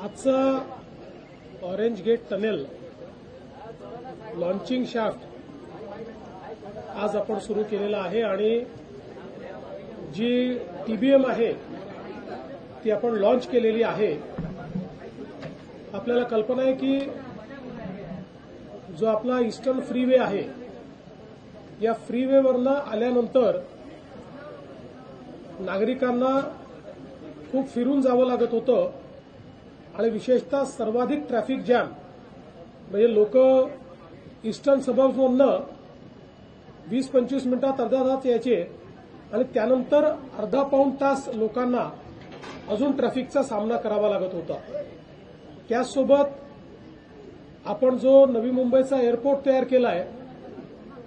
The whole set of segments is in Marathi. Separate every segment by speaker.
Speaker 1: आजचा orange gate tunnel launching shaft आज आपण सुरू केलेला आहे आणि जी टीबीएम आहे ती आपण लॉन्च केलेली आहे। आपल्याला कल्पना आहे की जो आपला ईस्टर्न फ्रीवे आहे या फ्रीवेवरनं आल्यानंतर नागरिकांना खूप फिरून जावं लागत होतं आणि विशेषतः सर्वाधिक ट्रॅफिक जॅम म्हणजे लोक ईस्टर्न सबर्ब्समधनं 20-25 मिनिटात अर्धा तास यायचे आणि त्यानंतर अर्धा पाऊण तास लोकांना अजून ट्रॅफिकचा सामना करावा लागत होता। त्याचसोबत आपण जो नवी मुंबईचा एअरपोर्ट तयार केला आहे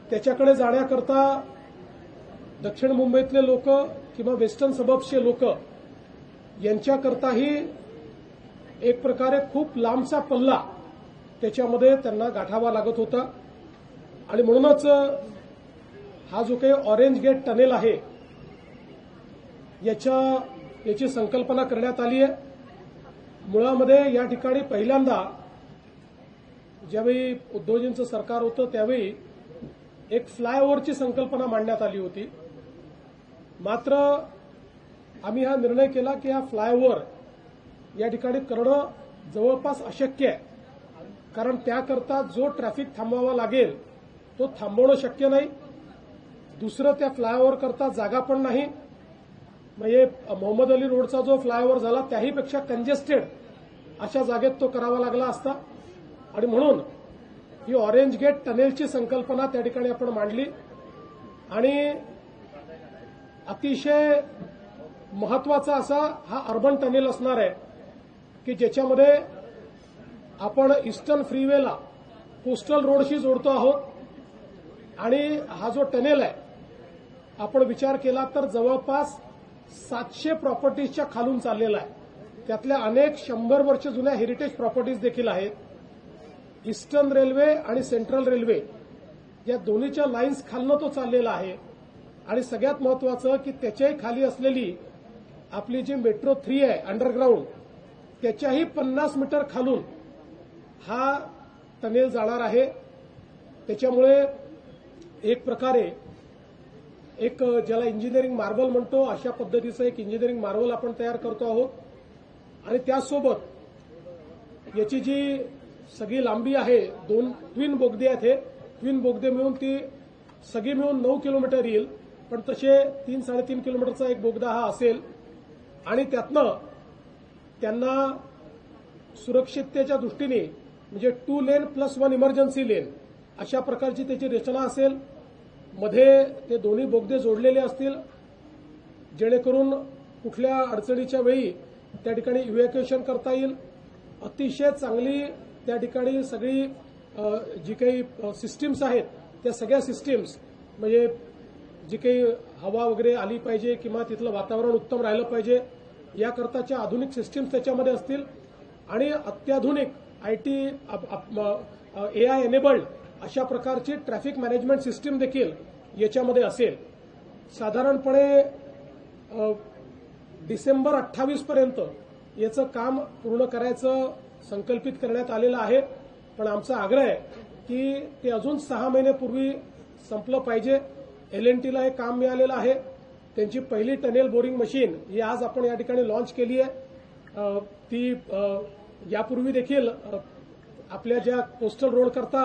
Speaker 1: त्याच्याकडे जाण्याकरता दक्षिण मुंबईतले लोक किंवा वेस्टर्न सबर्ब्सचे लोक यांच्याकरताही एक प्रकारे खूप लांबचा पल्ला त्याच्यामध्ये त्यांना गाठावा लागत होता आणि म्हणूनच हा जो काही ऑरेंज गेट टनेल आहे याची संकल्पना करण्यात आली आहे। मुळामध्ये या ठिकाणी पहिल्यांदा ज्यावेळी उद्धवजींचं सरकार होतं त्यावेळी एक फ्लायओव्हरची संकल्पना मांडण्यात आली होती, मात्र आम्ही हा निर्णय केला की हा फ्लायओव्हर या ठिकाणी करणं जवळपास अशक्य आहे, कारण त्याकरता जो ट्रॅफिक थांबवावा लागेल तो थांबवणं शक्य नाही। दुसरं त्या फ्लायओव्हर करता जागा पण नाही, म्हणजे मोहम्मद अली रोडचा जो फ्लायओव्हर झाला त्याहीपेक्षा कंजेस्टेड अशा जागेत तो करावा लागला असता आणि म्हणून ही ऑरेंज गेट टनेलची संकल्पना त्या ठिकाणी आपण मांडली आणि अतिशय महत्वाचा असा हा अर्बन टनेल असणार आहे की ज्याच्यामध्ये आपण ईस्टर्न फ्रीवेला कोस्टल रोडशी जोडतो आहोत आणि हा जो टनेल आहे आपण विचार केला तर जवळपास 700 प्रॉपर्टीजच्या खालून चाललेला आहे। त्यातल्या अनेक 100 वर्ष जुन्या हेरिटेज प्रॉपर्टीज देखील आहेत। ईस्टर्न रेल्वे आणि सेंट्रल रेल्वे या दोन्हीच्या लाईन्स खालनं तो चाललेला आहे आणि सगळ्यात महत्वाचं की त्याच्याही खाली असलेली आपली जी मेट्रो 3 आहे अंडरग्राऊंड त्याच्याही 50 मीटर खालून हा टनेल जाणार आहे। त्याच्यामुळे एक प्रकारे एक ज्याला इंजिनिअरिंग मार्वल म्हणतो अशा पद्धतीचं एक इंजिनिअरिंग मार्वल आपण तयार करतो आहोत आणि त्याचसोबत याची जी सगळी लांबी आहे 2 ट्विन बोगदे आहेत, हे ट्विन बोगदे मिळून ती सगळी मिळून 9 किलोमीटर येईल, पण तसे 3-3.5 किलोमीटरचा एक बोगदा हा असेल आणि त्यातनं त्यांना सुरक्षिततेच्या दृष्टीने म्हणजे 2 लेन प्लस 1 इमर्जन्सी लेन अशा प्रकारची त्याची रचना असेल। मध्ये ते दोन्ही बोगदे जोडलेले असतील जेणेकरून कुठल्या अडचणीच्या वेळी त्या ठिकाणी इव्हॅक्युएशन करता येईल। अतिशय चांगली त्या ठिकाणी सगळी जी काही सिस्टीम्स आहेत त्या सगळ्या सिस्टीम्स म्हणजे जी काही हवा वगैरे आली पाहिजे किंवा तिथलं वातावरण उत्तम राहिलं पाहिजे याकरताच्या आधुनिक सिस्टीम्स त्याच्यामध्ये असतील आणि अत्याधुनिक आयटी एआय एनेबल्ड अशा प्रकारची ट्रॅफिक मॅनेजमेंट सिस्टीम देखील याच्यामध्ये असेल। साधारणपणे डिसेंबर 28 पर्यंत याचं काम पूर्ण करायचं संकल्पित करण्यात आलेलं आहे, पण आमचा आग्रह आहे की ते अजून 6 महिन्यापूर्वी संपलं पाहिजे। LNTला हे काम मिळालेलं आहे, त्यांची पहिली टनेल बोरिंग मशीन ही आज आपण या ठिकाणी लॉन्च केली आहे। ती यापूर्वी देखील आपल्या ज्या कोस्टल रोड करता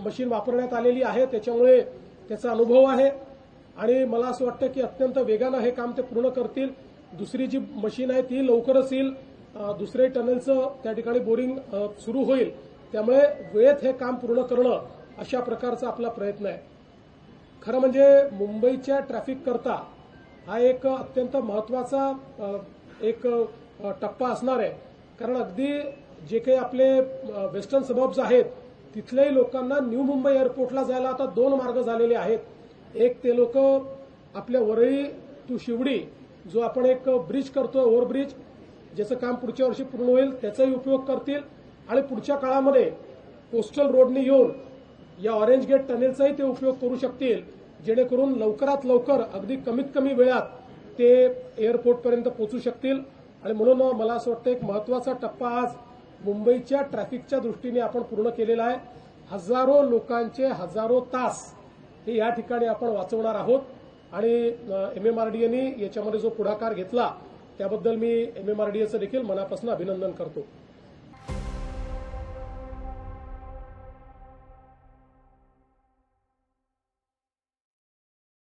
Speaker 1: मशीन वापरण्यात आलेली आहे त्याच्यामुळे त्याचा अनुभव आहे आणि मला असं वाटतं की अत्यंत वेगानं हे काम ते पूर्ण करतील। दुसरी जी मशीन आहे ती लवकरच येईल, दुसरे टनेलचं त्या ठिकाणी बोरिंग सुरू होईल, त्यामुळे वेळेत हे काम पूर्ण करणं अशा प्रकारचा आपला प्रयत्न आहे। खरं म्हणजे मुंबईच्या ट्रॅफिक करता हा एक अत्यंत महत्वाचा एक टप्पा असणार आहे, कारण अगदी जे काही आपले वेस्टर्न सबर्ब्स आहेत तिथल्याही लोकांना न्यू मुंबई एअरपोर्टला जायला आता 2 मार्ग झालेले आहेत। एक ते लोक आपल्या वरळी टू शिवडी जो आपण एक ब्रिज करतो ओव्हरब्रिज ज्याचं काम पुढच्या वर्षी पूर्ण होईल त्याचाही उपयोग करतील आणि पुढच्या काळामध्ये कोस्टल रोडने येऊन या ऑरेंज गेट टनेलचाही ते उपयोग करू शकतील, जेणेकरून लवकरात लवकर अगदी कमीत कमी वेळात ते एअरपोर्टपर्यंत पोहोचू शकतील आणि म्हणून मला असं वाटतं एक महत्वाचा टप्पा आज मुंबईच्या ट्रॅफिकच्या दृष्टीने आपण पूर्ण केलेला आहे. हजारो लोकांचे हजारो तास हे या ठिकाणी आपण वाचवणार आहोत आणि एमएमआरडीएने याच्यामध्ये जो पुढाकार घेतला त्याबद्दल मी एमएमआरडीएचं देखील मनापासून अभिनंदन करतो.